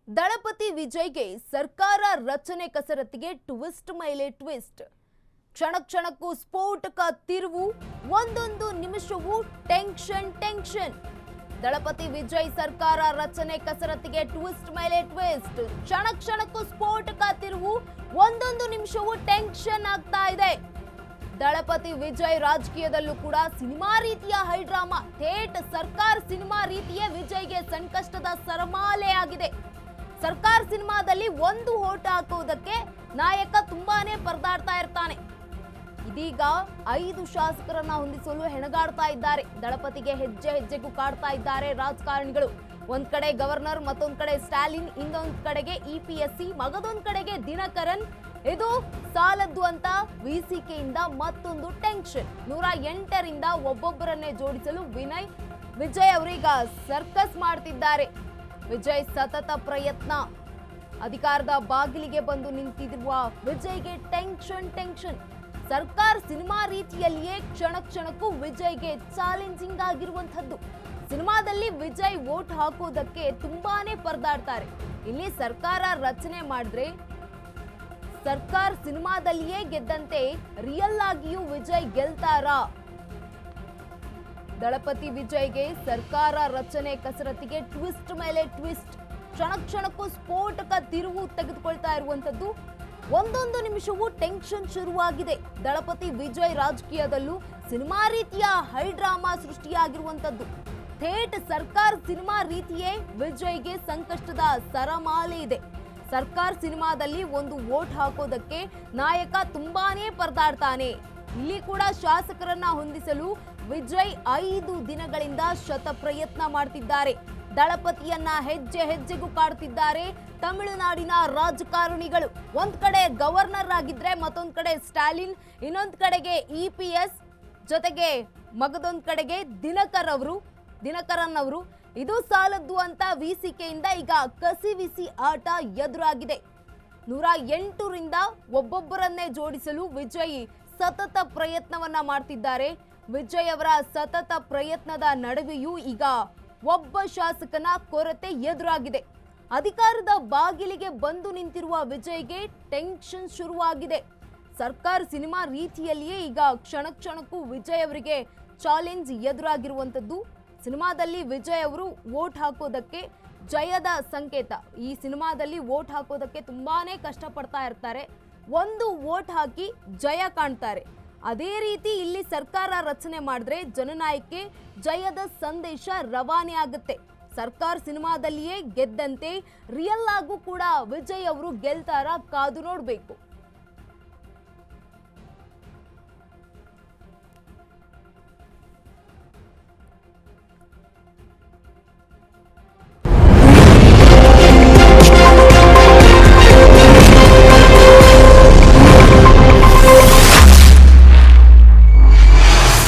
ದಳಪತಿ ವಿಜಯ್ಗೆ ಸರ್ಕಾರ ರಚನೆ ಕಸರತ್ತಿಗೆ ಟ್ವಿಸ್ಟ್ ಮೇಲೆ ಟ್ವಿಸ್ಟ್. ಕ್ಷಣ ಕ್ಷಣಕ್ಕೂ ಸ್ಫೋಟಕ ತಿರುವು, ಒಂದೊಂದು ನಿಮಿಷವೂ ಟೆನ್ಷನ್. ದಳಪತಿ ವಿಜಯ್ ಸರ್ಕಾರ ರಚನೆ ಕಸರತ್ತಿಗೆ ಟ್ವಿಸ್ಟ್ ಮೇಲೆ ಟ್ವಿಸ್ಟ್. ಕ್ಷಣ ಕ್ಷಣಕ್ಕೂ ಸ್ಫೋಟಕ ತಿರುವು, ಒಂದೊಂದು ನಿಮಿಷವೂ ಟೆನ್ಷನ್ ಆಗ್ತಾ ಇದೆ. ದಳಪತಿ ವಿಜಯ್ ರಾಜಕೀಯದಲ್ಲೂ ಕೂಡ ಸಿನಿಮಾ ರೀತಿಯ ಹೈಡ್ರಾಮಾ, ಥೇಟ್ ಸರ್ಕಾರ ಸಿನಿಮಾ ರೀತಿಯೇ ವಿಜಯ್ಗೆ ಸಂಕಷ್ಟದ ಸರಮಾಲೆ ಆಗಿದೆ. ಸರ್ಕಾರ ಸಿನಿಮಾದಲ್ಲಿ ಒಂದು ಓಟ್ ಹಾಕುವುದಕ್ಕೆ ನಾಯಕ ತುಂಬಾನೇ ಪರದಾಡ್ತಾ ಇರ್ತಾನೆ. ಇದೀಗ 5 ಶಾಸಕರನ್ನ ಹೊಂದಿಸಲು ಹೆಣಗಾಡ್ತಾ ಇದ್ದಾರೆ. ದಳಪತಿಗೆ ಹೆಜ್ಜೆ ಹೆಜ್ಜೆಗೂ ಕಾಡ್ತಾ ಇದ್ದಾರೆ ರಾಜಕಾರಣಿಗಳು. ಒಂದ್ ಕಡೆ ಗವರ್ನರ್, ಮತ್ತೊಂದ್ ಕಡೆ ಸ್ಟಾಲಿನ್, ಇನ್ನೊಂದ್ ಕಡೆಗೆ ಇಪಿಎಸ್ಸಿ, ಮಗದೊಂದ್ ಕಡೆಗೆ ದಿನಕರನ್. ಇದು ಸಾಲದ್ದು ಅಂತ ವಿಸಿಕೆಯಿಂದ ಮತ್ತೊಂದು ಟೆನ್ಷನ್. 108ರಿಂದ ಒಬ್ಬೊಬ್ಬರನ್ನೇ ಜೋಡಿಸಲು ವಿಜಯ್ ಅವರೀಗ ಸರ್ಕಸ್ ಮಾಡ್ತಿದ್ದಾರೆ. ವಿಜಯ್ ಸತತ ಪ್ರಯತ್ನ. ಅಧಿಕಾರದ ಬಾಗಿಲಿಗೆ ಬಂದು ನಿಂತಿರುವ ವಿಜಯ್ಗೆ ಟೆನ್ಷನ್. ಸರ್ಕಾರ ಸಿನಿಮಾ ರೀತಿಯಲ್ಲಿಯೇ ಕ್ಷಣ ಕ್ಷಣಕ್ಕೂ ವಿಜಯ್ಗೆ ಚಾಲೆಂಜಿಂಗ್ ಆಗಿರುವಂತದ್ದು. ಸಿನಿಮಾದಲ್ಲಿ ವಿಜಯ್ ವೋಟ್ ಹಾಕೋದಕ್ಕೆ ತುಂಬಾನೇ ಪರದಾಡ್ತಾರೆ. ಇಲ್ಲಿ ಸರ್ಕಾರ ರಚನೆ ಮಾಡಿದ್ರೆ ಸರ್ಕಾರ ಸಿನಿಮಾದಲ್ಲಿಯೇ ಗೆದ್ದಂತೆ ರಿಯಲ್ ಆಗಿಯೂ ವಿಜಯ್ ಗೆಲ್ತಾರಾ? ದಳಪತಿ ವಿಜಯ್ಗೆ ಸರ್ಕಾರ ರಚನೆ ಕಸರತ್ತಿಗೆ ಟ್ವಿಸ್ಟ್ ಮೇಲೆ ಟ್ವಿಸ್ಟ್. ಕ್ಷಣ ಕ್ಷಣಕ್ಕೂ ಸ್ಫೋಟಕ ತಿರುವು ತೆಗೆದುಕೊಳ್ತಾ ಇರುವಂತದ್ದು. ಒಂದೊಂದು ನಿಮಿಷವೂ ಟೆನ್ಷನ್ ಶುರುವಾಗಿದೆ. ದಳಪತಿ ವಿಜಯ್ ರಾಜಕೀಯದಲ್ಲೂ ಸಿನಿಮಾ ರೀತಿಯ ಹೈಡ್ರಾಮಾ ಸೃಷ್ಟಿಯಾಗಿರುವಂತದ್ದು. ಥೇಟ್ ಸರ್ಕಾರ ಸಿನಿಮಾ ರೀತಿಯೇ ವಿಜಯ್ಗೆ ಸಂಕಷ್ಟದ ಸರಮಾಲೆ ಇದೆ. ಸರ್ಕಾರ ಸಿನಿಮಾದಲ್ಲಿ ಒಂದು ವೋಟ್ ಹಾಕೋದಕ್ಕೆ ನಾಯಕ ತುಂಬಾನೇ ಪರದಾಡ್ತಾನೆ. ಇಲ್ಲಿ ಕೂಡ ಶಾಸಕರನ್ನ ಹೊಂದಿಸಲು ವಿಜಯ್ 5 ದಿನಗಳಿಂದ ಶತ ಪ್ರಯತ್ನ ಮಾಡ್ತಿದ್ದಾರೆ. ದಳಪತಿಯನ್ನ ಹೆಜ್ಜೆ ಹೆಜ್ಜೆಗೂ ಕಾಡುತ್ತಿದ್ದಾರೆ ತಮಿಳುನಾಡಿನ ರಾಜಕಾರಣಿಗಳು. ಒಂದ್ ಕಡೆ ಗವರ್ನರ್ ಆಗಿದ್ರೆ ಮತ್ತೊಂದ್ ಕಡೆ ಸ್ಟಾಲಿನ್, ಇನ್ನೊಂದ್ ಕಡೆಗೆ ಇಪಿಎಸ್, ಜೊತೆಗೆ ಮಗದೊಂದ್ ಕಡೆಗೆ ದಿನಕರನ್ ಅವರು. ಇದು ಸಾಲದ್ದು ಅಂತ ವಿಸಿಕೆಯಿಂದ ಈಗ ಕಸಿವಿಸಿ ಆಟ ಎದುರಾಗಿದೆ. 108ರಿಂದ ಒಬ್ಬೊಬ್ಬರನ್ನೇ ಜೋಡಿಸಲು ವಿಜಯ್ ಸತತ ಪ್ರಯತ್ನವನ್ನ ಮಾಡ್ತಿದ್ದಾರೆ. ವಿಜಯ್ ಅವರ ಸತತ ಪ್ರಯತ್ನದ ನಡುವೆಯೂ ಈಗ ಒಬ್ಬ ಶಾಸಕನ ಕೊರತೆ ಎದುರಾಗಿದೆ. ಅಧಿಕಾರದ ಬಾಗಿಲಿಗೆ ಬಂದು ನಿಂತಿರುವ ವಿಜಯ್ಗೆ ಟೆನ್ಷನ್ ಶುರುವಾಗಿದೆ. ಸರ್ಕಾರ ಸಿನಿಮಾ ರೀತಿಯಲ್ಲಿಯೇ ಈಗ ಕ್ಷಣ ಕ್ಷಣಕ್ಕೂ ವಿಜಯ್ ಅವರಿಗೆ ಚಾಲೆಂಜ್ ಎದುರಾಗಿರುವಂತದ್ದು. ಸಿನಿಮಾದಲ್ಲಿ ವಿಜಯ್ ಅವರು ವೋಟ್ ಹಾಕೋದಕ್ಕೆ ಜಯದ ಸಂಕೇತ. ಈ ಸಿನಿಮಾದಲ್ಲಿ ವೋಟ್ ಹಾಕೋದಕ್ಕೆ ತುಂಬಾನೇ ಕಷ್ಟಪಡ್ತಾ ಇರ್ತಾರೆ. ಒಂದು ವೋಟ್ ಹಾಕಿ ಜಯ ಕಾಣ್ತಾರೆ. ಅದೇ ರೀತಿ ಇಲ್ಲಿ ಸರ್ಕಾರ ರಚನೆ ಮಾಡಿದ್ರೆ ಜನನಾಯಕಕ್ಕೆ ಜಯದ ಸಂದೇಶ ರವಾನೆ ಆಗುತ್ತೆ. ಸರ್ಕಾರ ಸಿನಿಮಾದಲ್ಲಿಯೇ ಗೆದ್ದಂತೆ ರಿಯಲ್ ಆಗು ಕೂಡ ವಿಜಯ್ ಅವರು ಗೆಲ್ತಾರ? ಕಾದು ನೋಡ್ಬೇಕು.